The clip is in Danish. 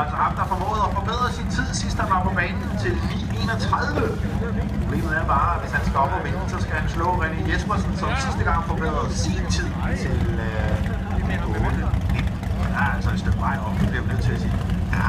altså ham, der formåede at forbedre sin tid sidst han var på banen til 9:31. Problemet er bare, at hvis han skal op og vinde, så skal han slå René Jespersen, som sidste gang forbedrede sin tid til 8:19. Der er altså et stykke vej op, det bliver vi nødt til at sige. Ja,